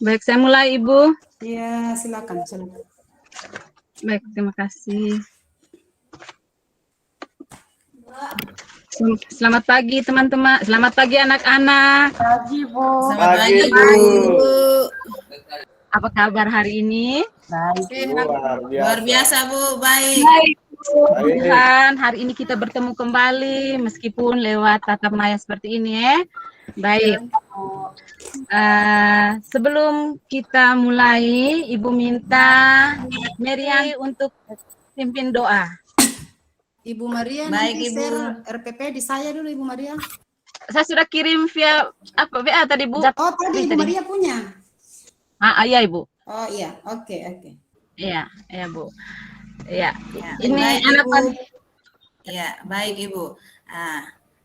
Baik, saya mulai, Ibu. Iya, silakan. Baik, terima kasih. Selamat pagi, teman-teman. Selamat pagi, anak-anak. Pagi, Bu. Selamat pagi, Bu. Apa kabar hari ini? Baik. Luar biasa, Bu. Baik. Baik, Tuhan. Hari ini kita bertemu kembali, meskipun lewat tatap maya seperti ini, ya. Baik. Sebelum kita mulai, Ibu minta Mary untuk pimpin doa. Ibu Maria, Baik, nanti Ibu. share RPP di saya dulu, Ibu Maria. Saya sudah kirim via WA tadi, Bu. Oh, tadi Ibu Maria punya. Iya, Ibu. Oh iya, oke. Iya, Bu. Iya. Ya, Ini baik, anak Ibu. Ya, baik, Ibu.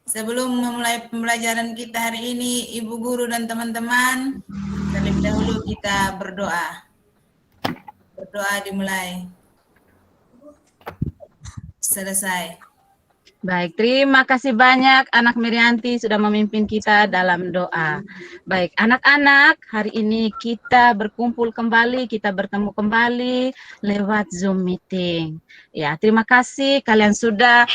Sebelum memulai pembelajaran kita hari ini, Ibu Guru dan teman-teman, terlebih dahulu kita berdoa. Berdoa dimulai. Selesai. Baik, terima kasih banyak anak Mirianti sudah memimpin kita dalam doa. Baik, anak-anak, hari ini kita berkumpul kembali, kita bertemu kembali lewat Zoom meeting. Ya, terima kasih kalian sudah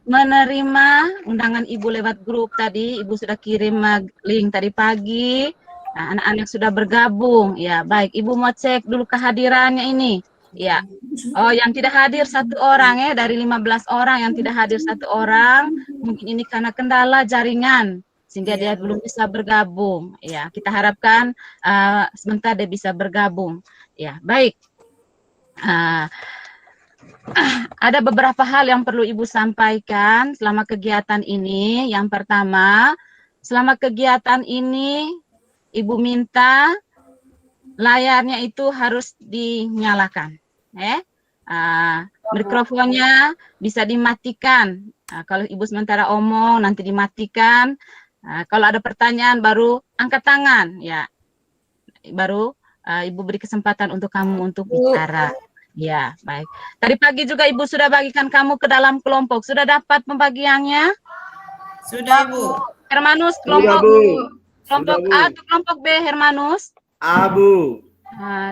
menerima undangan Ibu lewat grup tadi. Ibu sudah kirim link tadi pagi. Nah, anak-anak sudah bergabung. Ya, baik. Ibu mau cek dulu kehadirannya ini. Ya. Oh, yang tidak hadir satu orang ya, dari 15 orang yang tidak hadir satu orang, mungkin ini karena kendala jaringan sehingga dia belum bisa bergabung. Ya, kita harapkan sebentar dia bisa bergabung. Ya, baik. Ada beberapa hal yang perlu Ibu sampaikan selama kegiatan ini. Yang pertama, selama kegiatan ini Ibu minta layarnya itu harus dinyalakan. Mikrofonnya bisa dimatikan. Kalau Ibu sementara omong nanti dimatikan. Kalau ada pertanyaan baru angkat tangan, ya. Baru Ibu beri kesempatan untuk kamu untuk bicara. Ya, baik. Tadi pagi juga Ibu sudah bagikan kamu ke dalam kelompok. Sudah dapat pembagiannya? Sudah, Ibu. Hermanus, kelompok A atau kelompok B, Hermanus? A, Bu.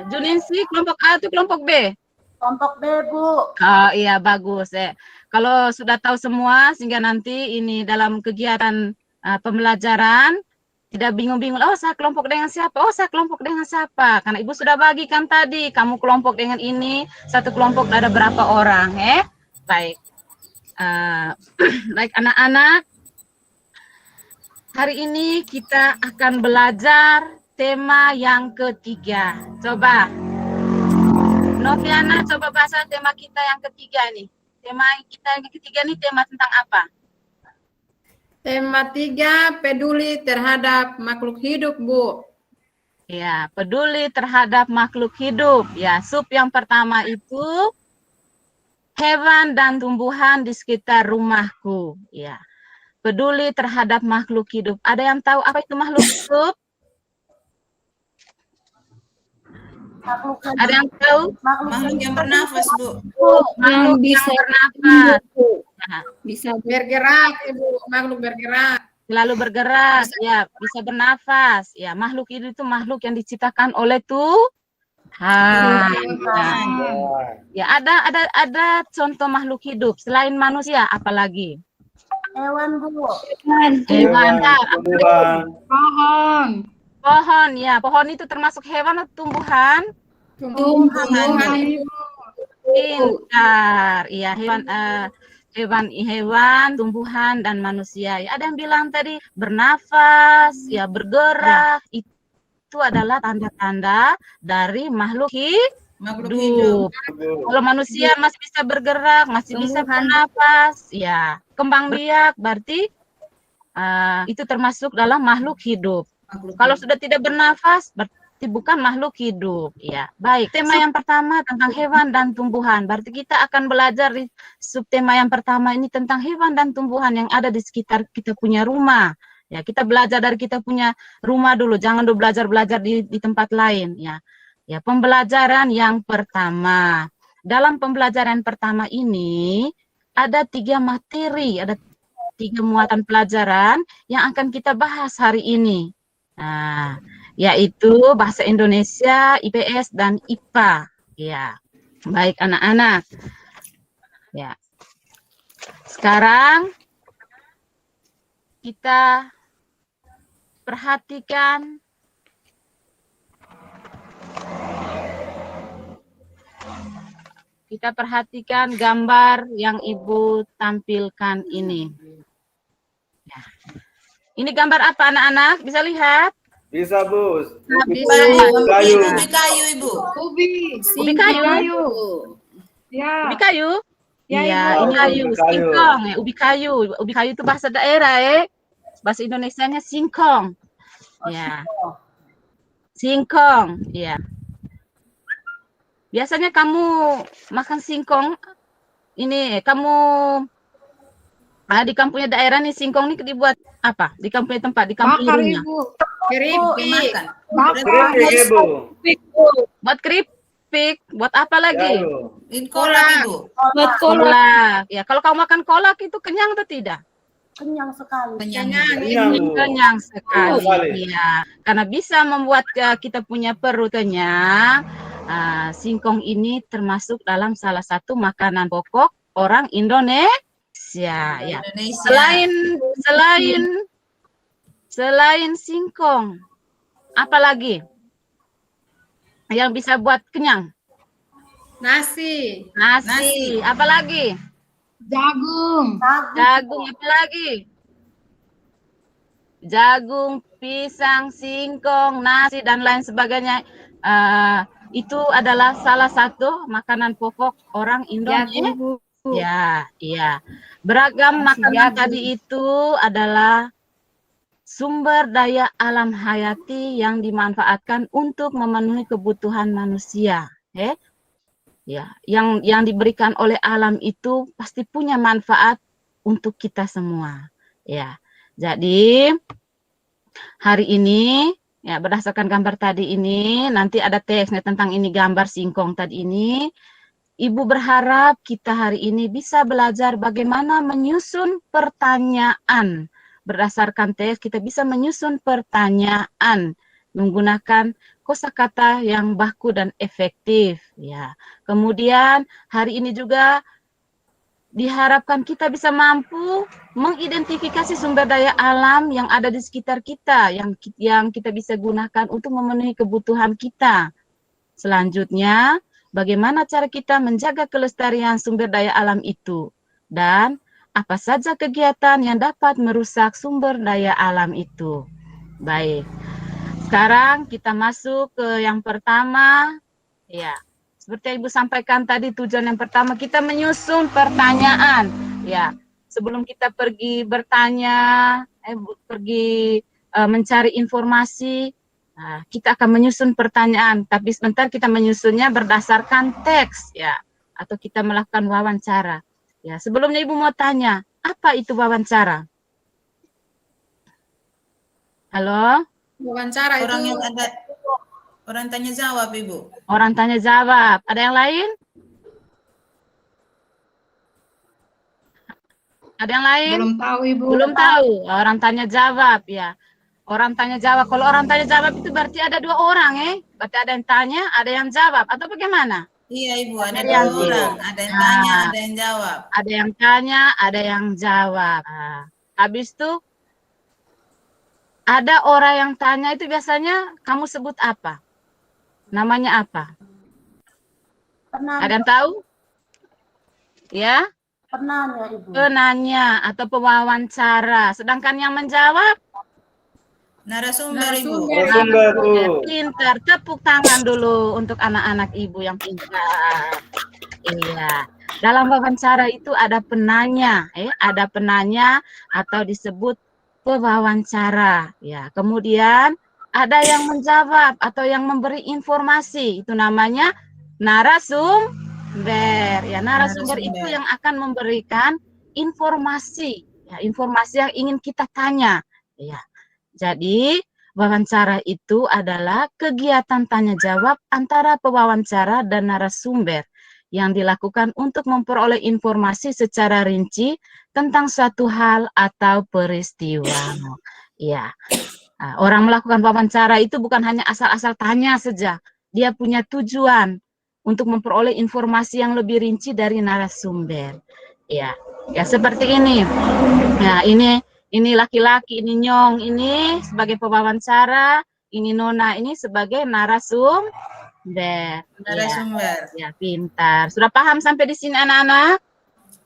Juninsi, kelompok A atau kelompok B? Kelompok B, Bu. Oh iya, bagus. Kalau sudah tahu semua, sehingga nanti ini dalam kegiatan pembelajaran, tidak bingung-bingung, oh saya kelompok dengan siapa, oh saya kelompok dengan siapa. Karena Ibu sudah bagikan tadi, kamu kelompok dengan ini, satu kelompok ada berapa orang. Baik. Baik anak-anak, hari ini kita akan belajar tema yang ketiga. Coba. Noviana, coba bahasa tema kita yang ketiga nih. Tema kita yang ketiga nih tema tentang apa? Tema 3, peduli terhadap makhluk hidup, Bu. Ya, peduli terhadap makhluk hidup. Ya, sub yang pertama itu hewan dan tumbuhan di sekitar rumahku. Ya, peduli terhadap makhluk hidup. Ada yang tahu apa itu makhluk hidup? Ada yang tahu? Makhluk yang bernafas, Bu. Makhluk yang bernafas. Bisa bergerak, Ibu. Makhluk bergerak. Selalu bergerak, ya, bisa bernafas. Ya, makhluk itu makhluk yang diciptakan oleh Tuhan. Ya, ada contoh makhluk hidup selain manusia, apalagi? Hewan, Bu. Hewan. Pohon. Ya, pohon itu termasuk hewan atau tumbuhan? Tumbuhan, Ibu. Pintar. Iya, hewan, tumbuhan dan manusia. Ya, ada yang bilang tadi bernafas, ya bergerak. Itu adalah tanda-tanda dari makhluk hidup. Kalau manusia masih bisa bergerak, masih bisa bernafas, ya kembang biak berarti itu termasuk dalam makhluk hidup. Kalau sudah tidak bernafas, berarti bukan makhluk hidup. Ya, baik. Tema yang pertama tentang hewan dan tumbuhan. Berarti kita akan belajar di subtema yang pertama ini tentang hewan dan tumbuhan yang ada di sekitar kita punya rumah. Ya, kita belajar dari kita punya rumah dulu. Jangan dulu belajar di tempat lain. Ya, pembelajaran yang pertama. Dalam pembelajaran pertama ini ada 3 materi, ada 3 muatan pelajaran yang akan kita bahas hari ini. Yaitu bahasa Indonesia, IPS, dan IPA. Ya, baik anak-anak. Ya. Sekarang kita perhatikan gambar yang Ibu tampilkan ini. Ya. Ini gambar apa anak-anak? Bisa lihat? Bisa, Bu. Bisa. Kayu. Ubi kayu, Ibu. Ubi kayu. Ya. Ubi kayu? Ya, Iya, Ibu. ini kayu, Ubi kayu. singkong ya, ubi kayu. Ubi kayu itu bahasa daerah Bahasa Indonesianya singkong. Ya. Singkong, ya. Biasanya kamu makan singkong ini kamu di kampungnya daerah nih singkong nih dibuat apa? Di kampungnya tempat, di kampung Bakar, ibunya. Ibu. Keripik. Makan. Keripik, Ibu. Buat keripik, buat apa lagi? Kayu. Ini kolak, Ibu. Kolak. Ya, kalau kamu makan kolak itu kenyang atau tidak? Kenyang sekali. Kenyang. Kenyang, Bu. Kenyang sekali. Sekali. Ya, karena bisa membuat kita punya perut kenyang. Singkong ini termasuk dalam salah satu makanan pokok orang Indonesia. Ya. Indonesia. Selain singkong, apa lagi yang bisa buat kenyang? Nasi. Nasi. Apa lagi? Jagung. Jagung. Apa lagi? Jagung, pisang, singkong, nasi dan lain sebagainya. Itu adalah salah satu makanan pokok orang Indonesia. Ya, iya. Beragam makanan tadi itu adalah sumber daya alam hayati yang dimanfaatkan untuk memenuhi kebutuhan manusia. Ya, yang diberikan oleh alam itu pasti punya manfaat untuk kita semua. Ya, jadi hari ini ya berdasarkan gambar tadi ini nanti ada teksnya tentang ini gambar singkong tadi ini. Ibu berharap kita hari ini bisa belajar bagaimana menyusun pertanyaan. Berdasarkan teks kita bisa menyusun pertanyaan menggunakan kosakata yang baku dan efektif ya. Kemudian hari ini juga diharapkan kita bisa mampu mengidentifikasi sumber daya alam yang ada di sekitar kita yang kita bisa gunakan untuk memenuhi kebutuhan kita. Selanjutnya, bagaimana cara kita menjaga kelestarian sumber daya alam itu dan apa saja kegiatan yang dapat merusak sumber daya alam itu. Baik. Sekarang kita masuk ke yang pertama. Ya. Seperti yang Ibu sampaikan tadi, tujuan yang pertama kita menyusun pertanyaan. Ya, sebelum kita pergi bertanya, mencari informasi, kita akan menyusun pertanyaan. Tapi sebentar kita menyusunnya berdasarkan teks, ya, atau kita melakukan wawancara. Ya, sebelumnya Ibu mau tanya, apa itu wawancara? Halo? Wawancara itu Orang yang ada orang tanya jawab, Ibu. Orang tanya jawab. Ada yang lain? Ada yang lain? belum tahu, Ibu. Belum tahu. Orang tanya jawab ya. Orang tanya jawab. Kalau orang tanya jawab itu berarti ada dua orang Berarti ada yang tanya, ada yang jawab atau bagaimana? Iya, Ibu, ada Ada dua yang orang. Ada yang tanya, ada yang jawab. Ada yang tanya, ada yang jawab. Habis itu ada orang yang tanya itu biasanya kamu sebut apa? Namanya apa? Ada yang tahu? Ya? Penanya, Ibu. Penanya atau pewawancara. Sedangkan yang menjawab Narasumber, Ibu. Narasumber, Bu. pintar. Tepuk tangan dulu untuk anak-anak Ibu yang pintar. Iya. Dalam wawancara itu ada penanya, ada penanya atau disebut pewawancara. Ya. Kemudian ada yang menjawab atau yang memberi informasi. Itu namanya narasumber. Ya, narasumber itu yang akan memberikan informasi, ya, informasi yang ingin kita tanya. Ya. Jadi, wawancara itu adalah kegiatan tanya jawab antara pewawancara dan narasumber yang dilakukan untuk memperoleh informasi secara rinci tentang suatu hal atau peristiwa. Ya. Orang melakukan wawancara itu bukan hanya asal-asal tanya saja. Dia punya tujuan untuk memperoleh informasi yang lebih rinci dari narasumber. Ya, ya seperti ini. Ya, ini laki-laki, ini Nyong, ini sebagai pewawancara, ini Nona, ini sebagai narasumber. Narasumber. Ya, pintar. Sudah paham sampai di sini anak-anak?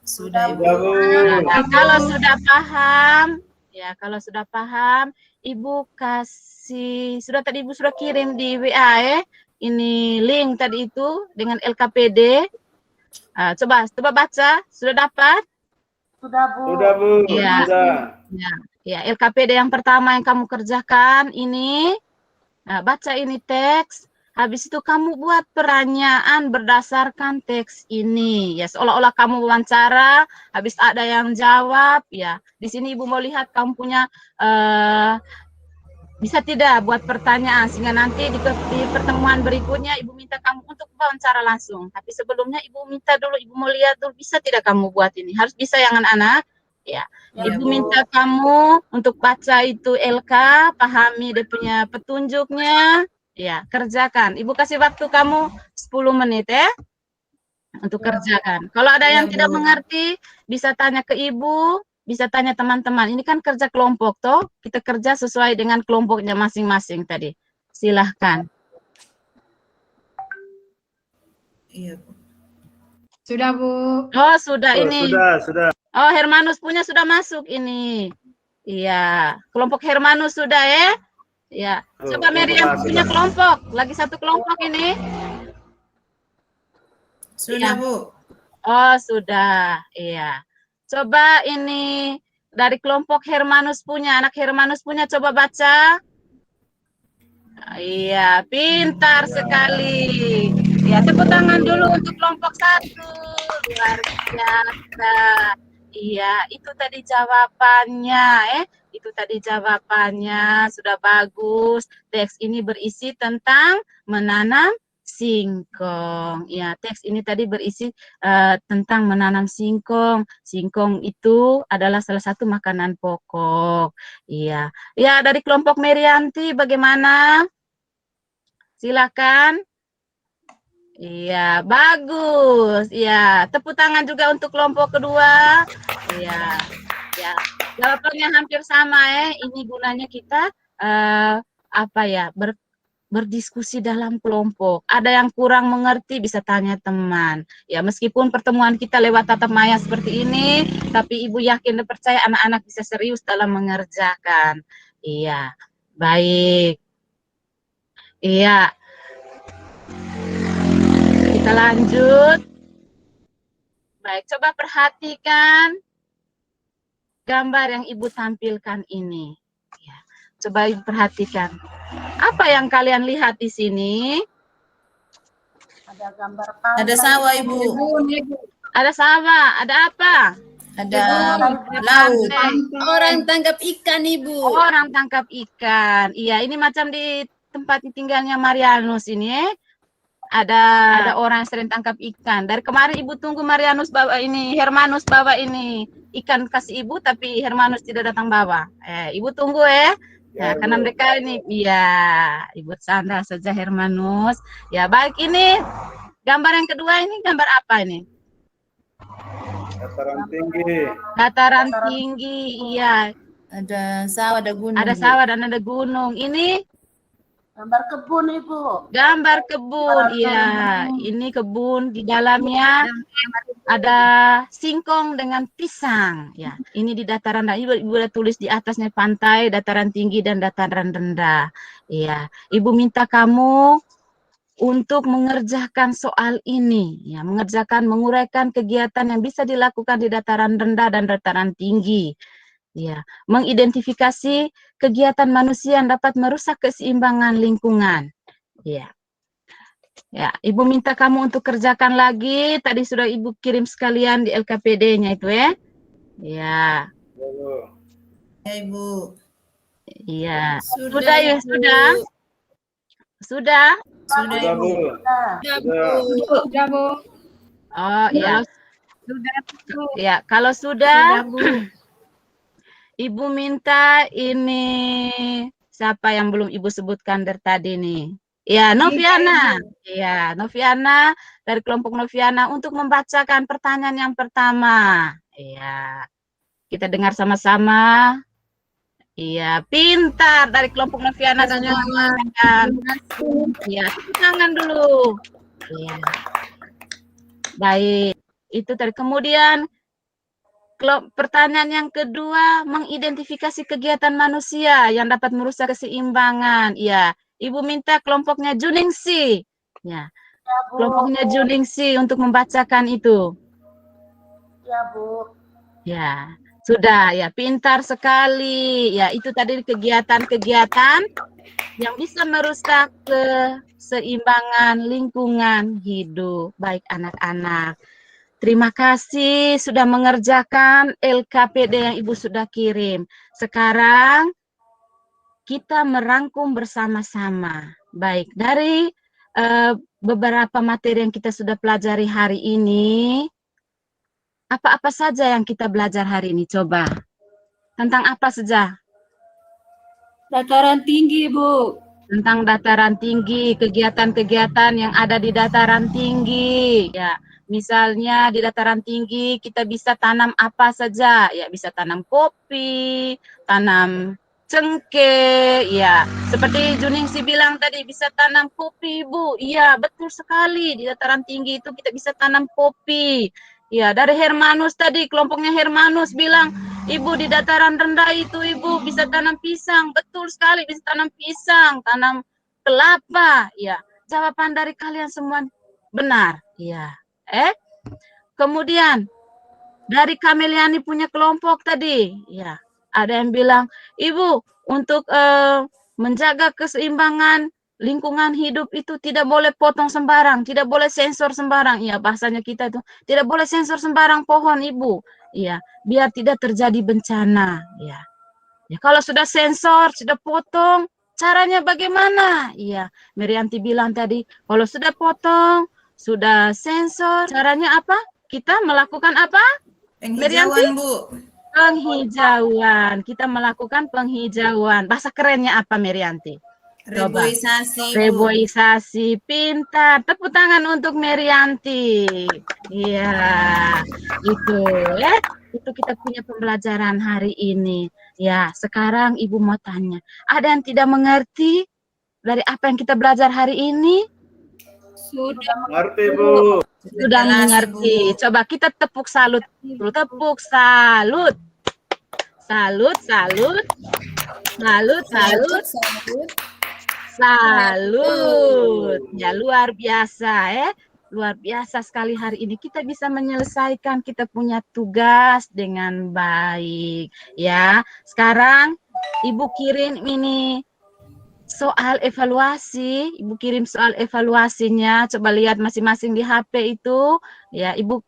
Sudah, Ibu. Sudah, Bu. Nah, kalau sudah paham, ya kalau sudah paham, Ibu kasih, tadi Ibu sudah kirim di WA ya. Ini link tadi itu dengan LKPD. Coba baca, sudah dapat? Sudah, Bu. Sudah, Bu. Iya. Sudah. Ya, LKPD yang pertama yang kamu kerjakan ini. Baca ini teks. Habis itu kamu buat pertanyaan berdasarkan teks ini. Ya, seolah-olah kamu wawancara, habis ada yang jawab. Ya, di sini Ibu mau lihat kamu punya bisa tidak buat pertanyaan sehingga nanti di pertemuan berikutnya Ibu minta kamu untuk wawancara langsung. Tapi sebelumnya Ibu minta dulu, Ibu mau lihat dulu bisa tidak kamu buat ini. Harus bisa ya anak-anak. Ya, Ibu minta kamu untuk baca itu LK, pahami dia punya petunjuknya. Ya, kerjakan. Ibu kasih waktu kamu 10 menit ya untuk kerjakan. Kalau ada yang tidak mengerti, bisa tanya ke Ibu, bisa tanya teman-teman. Ini kan kerja kelompok toh, kita kerja sesuai dengan kelompoknya masing-masing tadi. Silahkan. Iya, Bu. Sudah, Bu. Oh, sudah ini. Sudah. Oh, Hermanus punya sudah masuk ini. Iya, kelompok Hermanus sudah ya. Ya, coba Meriam punya kelompok, lagi satu kelompok ini. Sudah, Ya. Bu. Oh, sudah. Iya. Coba ini dari kelompok Hermanus punya, anak Hermanus punya coba baca. Iya, pintar sekali. Ya, tepuk tangan dulu untuk kelompok 1. Luar biasa. Iya, itu tadi jawabannya, Itu tadi jawabannya, sudah bagus. Teks ini berisi tentang menanam singkong. Ya, teks ini tadi berisi tentang menanam singkong. Singkong itu adalah salah satu makanan pokok. Iya. Ya, dari kelompok Merianti bagaimana? Silakan. Iya, bagus. Iya, tepuk tangan juga untuk kelompok kedua. Iya. Ya, jawabannya hampir sama Ini gunanya kita berdiskusi dalam kelompok. Ada yang kurang mengerti bisa tanya teman. Ya, meskipun pertemuan kita lewat tatap maya seperti ini, tapi Ibu yakin dan percaya anak-anak bisa serius dalam mengerjakan. Iya. Baik. Iya. Kita lanjut. Baik, coba perhatikan gambar yang Ibu tampilkan ini. Ya, coba Ibu perhatikan. Apa yang kalian lihat di sini? Ada gambar pantai. Ada sawah, Ibu. Ada sawah, ada apa? Ada laut. Orang tangkap ikan, Ibu. Orang tangkap ikan. Iya, ini macam di tempat tinggalnya Marianus ini Ada orang yang sering tangkap ikan. Dari kemarin Ibu tunggu Marianus bawa ini, Hermanus bawa ini ikan kasih Ibu, tapi Hermanus tidak datang bawa. Ibu tunggu ya, karena mereka ini, iya, Ibu canda saja Hermanus. Ya, baik, ini gambar yang kedua ini gambar apa ini? Dataran tinggi. Dataran tinggi, iya. Ada sawah, ada gunung. Ada sawah dan ada gunung. Ini Gambar kebun, Ibu. gambar kebun, iya. Ini kebun, di dalamnya ada singkong dengan pisang. Ya, ini di dataran rendah. Ibu udah tulis di atasnya pantai, dataran tinggi dan dataran rendah. Iya, Ibu minta kamu untuk mengerjakan soal ini, ya, menguraikan kegiatan yang bisa dilakukan di dataran rendah dan dataran tinggi. Ya, mengidentifikasi kegiatan manusia yang dapat merusak keseimbangan lingkungan. Ya. Ya, Ibu minta kamu untuk kerjakan lagi. Tadi sudah Ibu kirim sekalian di LKPD-nya itu ya. Ya. Ya, Ibu. Iya. Sudah, ya, Ibu. sudah. Sudah? Sudah, Ibu. Sudah, Bu. Oh, ya. Sudah, Bu. Ya, kalau sudah, Sudah, Bu. Ibu minta ini Siapa yang belum Ibu sebutkan dari tadi nih? Ya, Noviana. Ya, Noviana dari kelompok Noviana untuk membacakan pertanyaan yang pertama. Iya. Kita dengar sama-sama. Iya, pintar dari kelompok Noviana sudah membacakan. Iya, tepuk tangan dulu. Iya. Baik. Itu tadi. Kemudian pertanyaan yang kedua, mengidentifikasi kegiatan manusia yang dapat merusak keseimbangan. Ya, Ibu minta kelompoknya Juningsi. Ya, Ya, Bu. kelompoknya Juningsi untuk membacakan itu. Ya, Bu. Ya, sudah ya, pintar sekali. Ya, itu tadi kegiatan-kegiatan yang bisa merusak keseimbangan lingkungan hidup. Baik anak-anak. Terima kasih sudah mengerjakan LKPD yang Ibu sudah kirim. Sekarang kita merangkum bersama-sama. Baik, dari beberapa materi yang kita sudah pelajari hari ini, apa-apa saja yang kita belajar hari ini? Coba. Tentang apa saja? Dataran tinggi, Bu. Tentang dataran tinggi, kegiatan-kegiatan yang ada di dataran tinggi. Ya. Misalnya di dataran tinggi kita bisa tanam apa saja, ya bisa tanam kopi, tanam cengkeh, ya seperti Juningsi bilang tadi bisa tanam kopi, Bu. Iya betul sekali, di dataran tinggi itu kita bisa tanam kopi. Ya dari Hermanus tadi, kelompoknya Hermanus bilang, Ibu di dataran rendah itu Ibu bisa tanam pisang, betul sekali bisa tanam pisang, tanam kelapa. Ya jawaban dari kalian semua benar, ya. Kemudian dari Kameliani punya kelompok tadi, ya ada yang bilang, Ibu untuk menjaga keseimbangan lingkungan hidup itu tidak boleh potong sembarang, tidak boleh sensor sembarang, ya bahasanya kita itu tidak boleh sensor sembarang pohon Ibu, ya biar tidak terjadi bencana, ya. Ya kalau sudah sensor, sudah potong, caranya bagaimana? Ya Merianti bilang tadi, kalau sudah potong, sudah sensor, caranya apa? Kita melakukan apa? Penghijauan, Bu. Penghijauan. Kita melakukan penghijauan. Bahasa kerennya apa, Merianti? Coba. Reboisasi, Bu. Reboisasi. Pintar. Tepuk tangan untuk Merianti. Iya, itu ya. Itu kita punya pembelajaran hari ini. Ya, sekarang Ibu mau tanya. Ada yang tidak mengerti dari apa yang kita belajar hari ini? Sudah. Ngerti, Bu. Sudah mengerti. Coba kita tepuk salut dulu. Tepuk salut. Salut, salut. Salut, salut. Salut. Ya luar biasa ya. Luar biasa sekali hari ini kita bisa menyelesaikan kita punya tugas dengan baik. Ya, sekarang Ibu kirim ini soal evaluasi, Ibu kirim soal evaluasinya, coba lihat masing-masing di HP itu, ya Ibu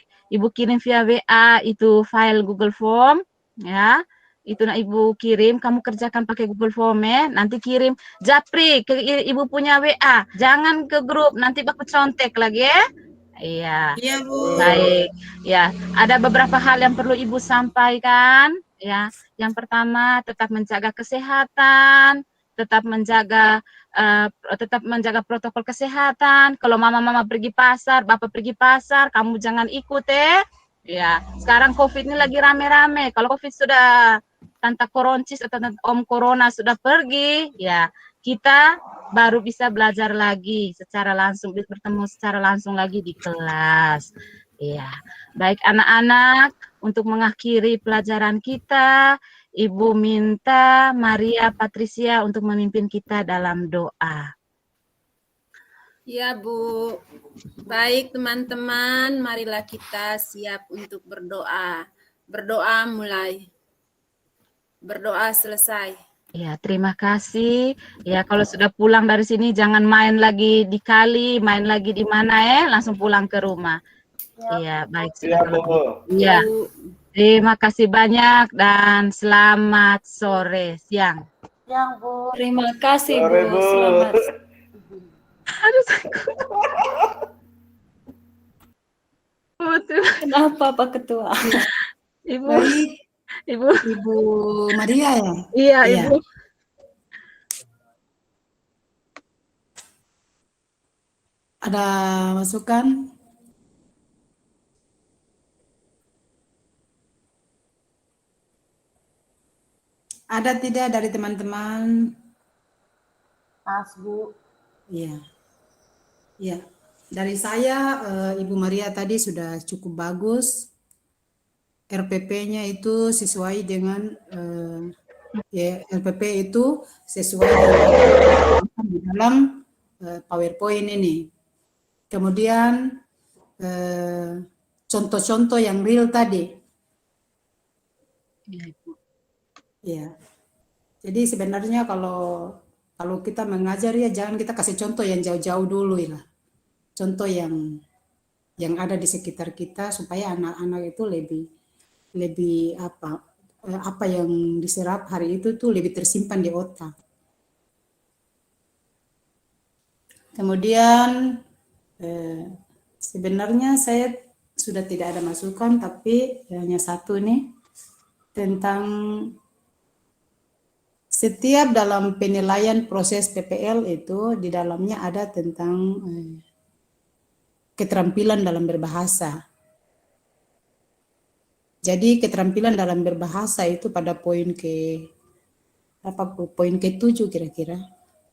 kirim via WA itu file Google Form, ya itu Ibu kirim, kamu kerjakan pakai Google Form ya, nanti kirim japri ke Ibu punya WA, jangan ke grup, nanti baku contek lagi ya. Iya. Iya, Bu. Baik, ya ada beberapa hal yang perlu Ibu sampaikan, ya. Yang pertama tetap menjaga kesehatan. Tetap menjaga protokol kesehatan. Kalau mama-mama pergi pasar, bapak pergi pasar, kamu jangan ikut ya. Sekarang COVID ini lagi rame-rame. Kalau COVID sudah Tante Koroncis atau Om Corona sudah pergi, ya kita baru bisa belajar lagi secara langsung, bertemu secara langsung lagi di kelas. Ya, baik anak-anak, untuk mengakhiri pelajaran kita, Ibu minta Maria Patricia untuk memimpin kita dalam doa. Ya, Bu. Baik, teman-teman, marilah kita siap untuk berdoa. Berdoa mulai. Berdoa selesai. Ya, terima kasih. Ya, kalau sudah pulang dari sini jangan main lagi di kali, main lagi di mana ya, langsung pulang ke rumah. Iya, baik. Iya, Bu. Iya. Terima kasih banyak dan selamat sore, siang. Siang, Bu. Terima kasih, Sore, Bu. Bu. Selamat. Aduh, Kenapa, Pak Ketua? Ibu. Baik, Ibu. Ibu Maria ya? Iya, Iya. Ibu. Ada masukan? Ada tidak dari teman-teman? Pas, Bu. Iya. Ya, dari saya Ibu Maria tadi sudah cukup bagus. RPP-nya itu sesuai dengan RPP itu sesuai dengan di dalam PowerPoint ini. Kemudian contoh-contoh yang real tadi. Iya, Ibu. Ya. Jadi sebenarnya kalau kita mengajar ya jangan kita kasih contoh yang jauh-jauh dulu ya. Contoh yang ada di sekitar kita supaya anak-anak itu lebih apa yang diserap hari itu tuh lebih tersimpan di otak. Kemudian sebenarnya saya sudah tidak ada masukan, tapi hanya satu nih tentang setiap dalam penilaian proses PPL itu di dalamnya ada tentang keterampilan dalam berbahasa. Jadi keterampilan dalam berbahasa itu pada poin ke-7 kira-kira.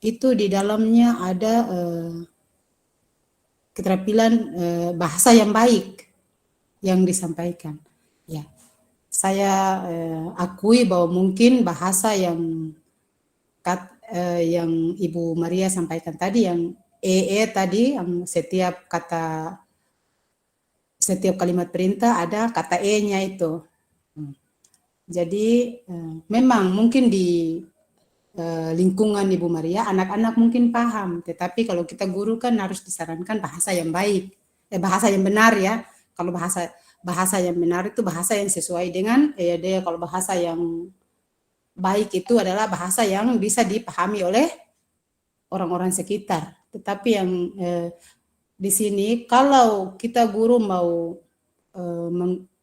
Itu di dalamnya ada keterampilan bahasa yang baik yang disampaikan. Ya. Saya akui bahwa mungkin bahasa yang Ibu Maria sampaikan tadi, yang tadi, yang setiap kalimat perintah ada kata E-nya itu. Jadi memang mungkin di lingkungan Ibu Maria anak-anak mungkin paham, tetapi kalau kita guru kan harus disarankan bahasa yang baik, bahasa yang benar ya. Kalau bahasa yang benar itu bahasa yang sesuai dengan kalau bahasa yang baik itu adalah bahasa yang bisa dipahami oleh orang-orang sekitar. Tetapi yang di sini kalau kita guru mau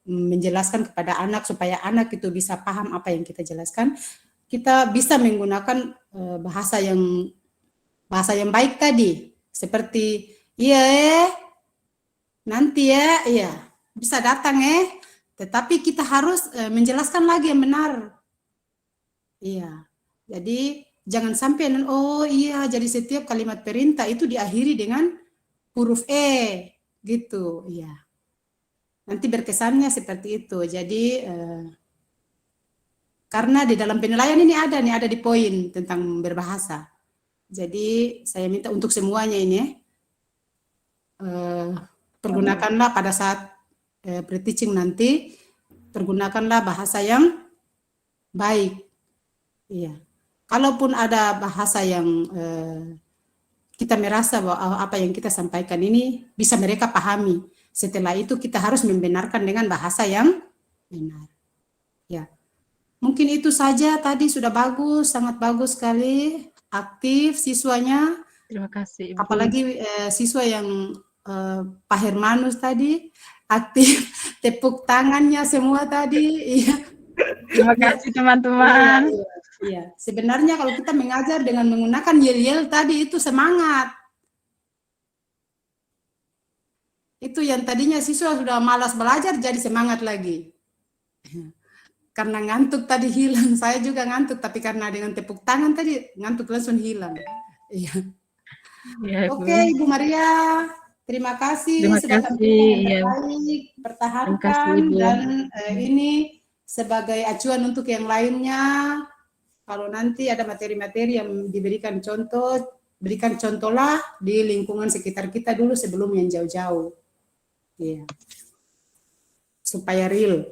menjelaskan kepada anak supaya anak itu bisa paham apa yang kita jelaskan, kita bisa menggunakan bahasa yang baik tadi, seperti nanti iya bisa datang tetapi kita harus menjelaskan lagi yang benar. Iya, jadi jangan sampai jadi setiap kalimat perintah itu diakhiri dengan huruf E gitu, iya. Nanti berkesannya seperti itu. Jadi karena di dalam penilaian ini ada di poin tentang berbahasa. Jadi saya minta untuk semuanya ini pergunakanlah pada saat pre-teaching nanti, pergunakanlah bahasa yang baik. Iya. Kalaupun ada bahasa yang kita merasa bahwa apa yang kita sampaikan ini bisa mereka pahami, setelah itu kita harus membenarkan dengan bahasa yang benar. Ya. Mungkin itu saja tadi sudah bagus, sangat bagus sekali, aktif siswanya. Terima kasih, Ibu. Apalagi siswa yang Pak Hermanus tadi aktif, tepuk tangannya semua tadi. Iya. Terima kasih teman-teman. Iya, sebenarnya kalau kita mengajar dengan menggunakan yel-yel tadi itu semangat. Itu yang tadinya siswa sudah malas belajar jadi semangat lagi. Karena ngantuk tadi hilang, saya juga ngantuk, tapi karena dengan tepuk tangan tadi ngantuk langsung hilang. Iya. Ya, Oke, Ibu Maria, terima kasih sudah baik, pertahankan dan ini sebagai acuan untuk yang lainnya. Kalau nanti ada materi-materi yang diberikan contoh, berikan contohlah di lingkungan sekitar kita dulu sebelum yang jauh-jauh. Iya. Supaya real.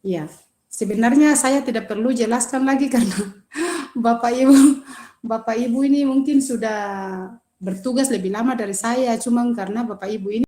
Iya. Sebenarnya saya tidak perlu jelaskan lagi karena Bapak Ibu ini mungkin sudah bertugas lebih lama dari saya, cuma karena Bapak Ibu ini